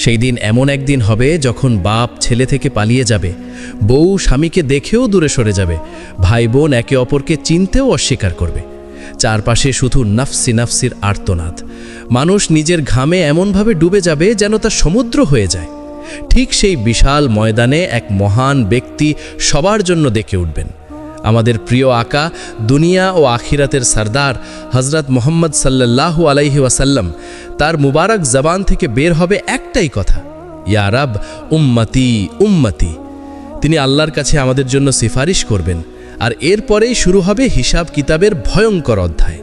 সেই দিন এমন একদিন হবে যখন বাপ ছেলে থেকে পালিয়ে যাবে, বউ স্বামীকে দেখেও দূরে সরে যাবে, ভাই বোন একে অপরকে চিনতেও অস্বীকার করবে। চারপাশে শুধু নাফসি নাফসির আর্তনাদ। মানুষ নিজের ঘামে এমনভাবে ডুবে যাবে যেন তা সমুদ্র হয়ে যায়। ঠিক সেই বিশাল ময়দানে এক মহান ব্যক্তি সবার জন্য ডেকে উঠবেন। আমাদের প্রিয় আকা, দুনিয়া ও আখিরাতের সরদার হজরত মুহাম্মদ সাল্লাল্লাহু আলাইহি ওয়াসাল্লাম, তার মুবারক জবান থেকে বের হবে একটাই কথা, ইয়া রব উম্মতি উম্মতি। তিনি আল্লাহর কাছে আমাদের জন্য সিফারিশ করবেন, আর এরপরেই শুরু হবে হিসাব কিতাবের ভয়ঙ্কর অধ্যায়।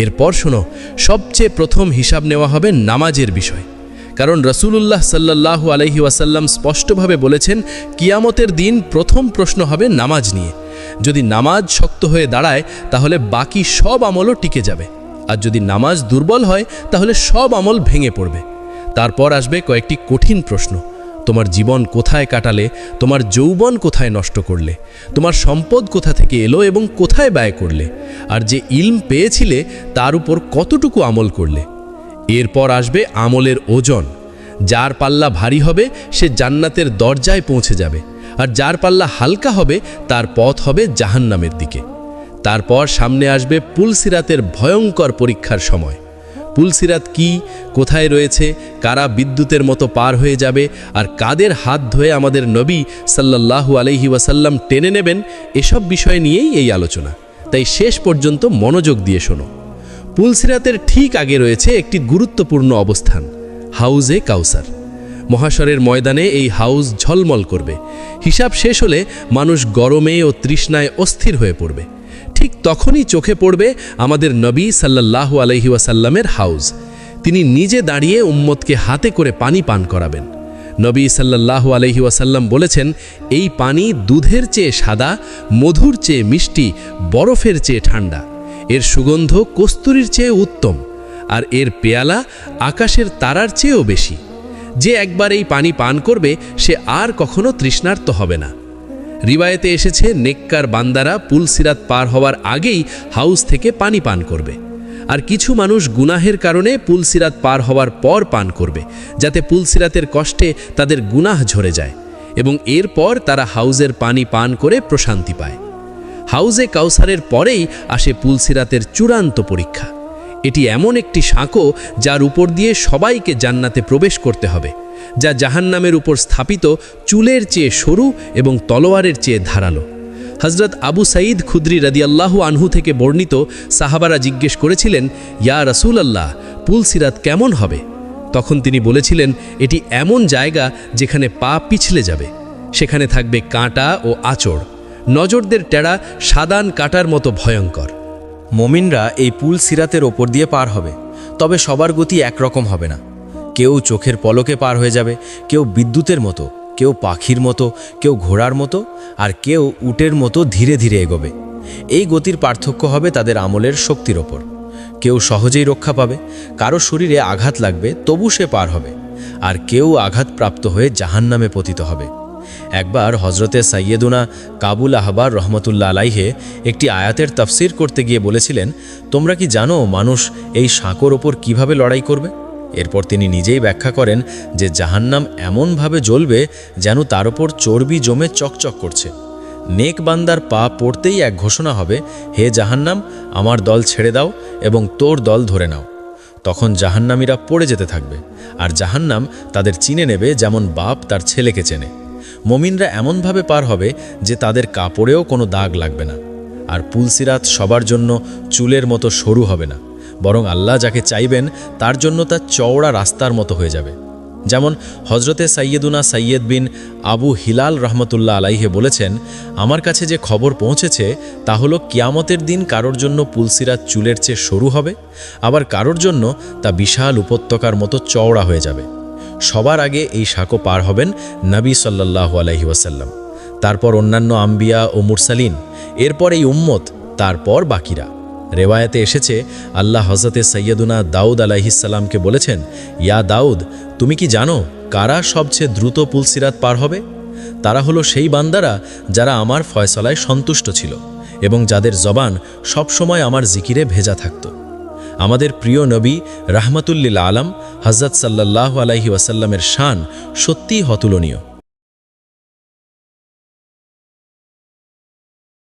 এরপর শোনো, সবচেয়ে প্রথম হিসাব নেওয়া হবে নামাজের বিষয়। কারণ রাসূলুল্লাহ সাল্লাল্লাহু আলাইহি ওয়াসাল্লাম স্পষ্টভাবে বলেছেন, কিয়ামতের দিন প্রথম প্রশ্ন হবে নামাজ নিয়ে। যদি নামাজ শক্ত হয়ে দাঁড়ায় তাহলে বাকি সব আমলও টিকে যাবে, আর যদি নামাজ দুর্বল হয় তাহলে সব আমল ভেঙে পড়বে। তারপর আসবে কয়েকটি কঠিন প্রশ্ন। তোমার জীবন কোথায় কাটালে, তোমার যৌবন কোথায় নষ্ট করলে, তোমার সম্পদ কোথা থেকে এলো এবং কোথায় ব্যয় করলে, আর যে ইলম পেয়েছিলে তার উপর কতটুকু আমল করলে। এরপর আসবে আমলের ওজন। যার পাল্লা ভারী হবে সে জান্নাতের দরজায় পৌঁছে যাবে, আর যার পাল্লা হালকা হবে তার পথ হবে জাহান্নামের দিকে। তারপর সামনে আসবে পুলসিরাতের ভয়ঙ্কর পরীক্ষার সময়। পুলসিরাত কি, কোথায় রয়েছে, কারা বিদ্যুতের মতো পার হয়ে যাবে, আর কাদের হাত ধরে আমাদের নবী সাল্লাল্লাহু আলাইহি ওয়াসাল্লাম টেনে নেবেন, এসব বিষয় নিয়েই এই আলোচনা। তাই শেষ পর্যন্ত মনোযোগ দিয়ে শোনো। পুলসিরাতের ঠিক আগে রয়েছে একটি গুরুত্বপূর্ণ অবস্থান, হাউজে কাউসার। মহাশরের ময়দানে এই হাউজ ঝলমল করবে। হিসাব শেষ হলে মানুষ গরমে ও তৃষ্ণায় অস্থির হয়ে পড়বে। ঠিক তখনই চোখে পড়বে আমাদের নবী সাল্লাল্লাহু আলাইহি ওয়াসাল্লামের হাউজ। তিনি নিজে দাঁড়িয়ে উম্মতকে হাতে করে পানি পান করাবেন। নবী সাল্লাল্লাহু আলাইহি ওয়াসাল্লাম বলেছেন, এই পানি দুধের চেয়ে সাদা, মধুর চেয়ে মিষ্টি, বরফের চেয়ে ঠান্ডা। এর সুগন্ধ কস্তুরীর চেয়ে উত্তম, আর এর পেয়ালা আকাশের তারার চেয়েও বেশি। যে একবার এই পানি পান করবে সে আর কখনো তৃষ্ণার্ত হবে না। রিওয়ায়েতে এসেছে, নেককার বান্দারা পুলসিরাত পার হওয়ার আগেই হাউস থেকে পানি পান করবে, আর কিছু মানুষ গুনাহের কারণে পুলসিরাত পার হওয়ার পর পান করবে, যাতে পুলসিরাতের কষ্টে তাদের গুনাহ ঝরে যায়, এবং এরপর তারা হাউজের পানি পান করে প্রশান্তি পায়। হাউজে কাউসারের পরেই আসে পুলসিরাতের চূড়ান্ত পরীক্ষা। এটি এমন একটি সাঁকো যার উপর দিয়ে সবাইকে জান্নাতে প্রবেশ করতে হবে, যা জাহান্নামের উপর স্থাপিত চুলের চেয়ে সরু এবং তলোয়ারের চেয়ে ধারালো। হযরত আবু সাঈদ খুদরি রাদিয়াল্লাহু আনহু থেকে বর্ণিত, সাহাবারা জিজ্ঞেস করেছিলেন, ইয়া রাসূলুল্লাহ, পুলসিরাত কেমন হবে? তখন তিনি বলেছিলেন, এটি এমন জায়গা যেখানে পা পিছলে যাবে। সেখানে থাকবে কাঁটা ও আঁচড়, নজরদের টেরা সাদান কাঁটার মতো ভয়ঙ্কর। মুমিনরা এই পুলসিরাতের ওপর দিয়ে পার হবে, তবে সবার গতি একরকম হবে না। কেউ চোখের পলকে পার হয়ে যাবে, কেউ বিদ্যুতের মতো, কেউ পাখির মতো, কেউ ঘোড়ার মতো, আর কেউ উটের মতো ধীরে ধীরে এগোবে। এই গতির পার্থক্য হবে তাদের আমলের শক্তির ওপর। কেউ সহজেই রক্ষা পাবে, কারো শরীরে আঘাত লাগবে তবু সে পার হবে, আর কেউ আঘাতপ্রাপ্ত হয়ে জাহান্নামে পতিত হবে। একবার হজরতে সাইয়েদুনা কাবুল আহবার রহমতুল্লাহ আলাইহে একটি আয়াতের তাফসির করতে গিয়ে বলেছিলেন, তোমরা কি জানো মানুষ এই সাঁকোর ওপর কিভাবে লড়াই করবে? এরপর তিনি নিজেই ব্যাখ্যা করেন যে জাহান্নাম এমনভাবে জ্বলবে যেন তার ওপর চর্বি জমে চকচক করছে। নেক বান্দার পা পড়তেই এক ঘোষণা হবে, হে জাহান্নাম, আমার দল ছেড়ে দাও এবং তোর দল ধরে নাও। তখন জাহান্নামীরা পড়ে যেতে থাকবে, আর জাহান্নাম তাদের চিনে নেবে যেমন বাপ তার ছেলেকে চেনে। মুমিনরা এমনভাবে পার হবে যে তাদের কাপড়েও কোনো দাগ লাগবে না। আর পুলসিরাত সবার জন্য চুলের মতো সরু হবে না, বরং আল্লাহ যাকে চাইবেন তার জন্য তা চওড়া রাস্তার মতো হয়ে যাবে। যেমন হজরতে সাইয়েদুনা সাইয়েদ বিন আবু হিলাল রহমতুল্লাহ আলাইহে বলেছেন, আমার কাছে যে খবর পৌঁছেছে তা হলো কিয়ামতের দিন কারোর জন্য পুলসিরাত চুলের চেয়ে সরু হবে, আবার কারোর জন্য তা বিশাল উপত্যকার মতো চওড়া হয়ে যাবে। সবার আগে এই সাঁকো পার হবেন নবী সাল্লাল্লাহু আলাইহি ওয়াসাল্লাম, তারপর অন্যান্য আম্বিয়া ও মুরসালিন, এরপর এই উম্মত, তারপর বাকিরা। রেওয়ায়াতে এসেছে, আল্লাহ হজরতে সৈয়দুনা দাউদ আলাইহিসসালামকে বলেছেন, ইয়া দাউদ, তুমি কি জানো কারা সবচেয়ে দ্রুত পুলসিরাত পার হবে? তারা হলো সেই বান্দারা যারা আমার ফয়সালায় সন্তুষ্ট ছিল এবং যাদের জবান সবসময় আমার জিকিরে ভেজা থাকত। আমাদের প্রিয় নবী রাহমাতুল্লিল আলম হজরত সাল্লাল্লাহু আলাইহি ওয়াসাল্লামের শান সত্যিই অতুলনীয়।